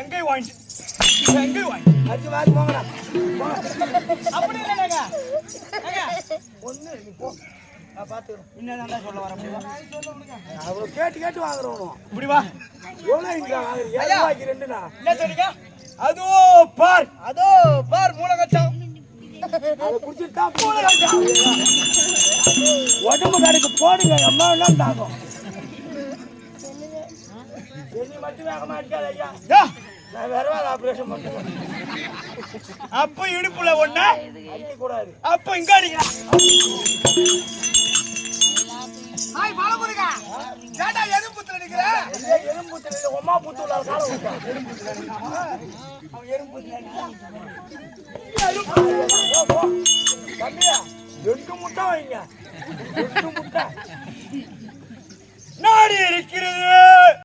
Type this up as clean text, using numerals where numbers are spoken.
எங்கே வாங்கி எங்கே வாங்கி அது வாங்கி போங்கடா அப்படி இல்லைங்க ஒண்ணு நீ போ நான் பாத்துக்கிறேன் என்னதான் சொல்ல வர அவ்வளவு கேட்டு கேட்டு வாங்குறோம் இப்படி வா எவ்வளவு இங்க வாங்குறீங்க 7 ரூபாய்க்கு ரெண்டுனா என்ன சொன்னீங்க அதோ பார் மூலகட்டம் அதை குடிச்சிட்டு தான் உடம்பு கடைக்கு போடுங்க அம்மா என்ன தாங்கும் என்னை மட்டும் வேக மாட்டேன் ஐயா நான் வேற ஆபரேஷன் பண்ணுவேன் அப்ப இடுப்புல ஒண்ணு அடிக்க கூடாது அப்ப இங்க அடிங்க ஹாய் பாலமுருகா கேட்டா எறும்புத்துல நிக்கிற எறும்புத்துல இல்ல உமா புத்துல கால விட்டா அவன் எறும்புத்துல தம்பியா 2 முட்டை வைங்க 2 முட்டை நாடி இருக்கிறது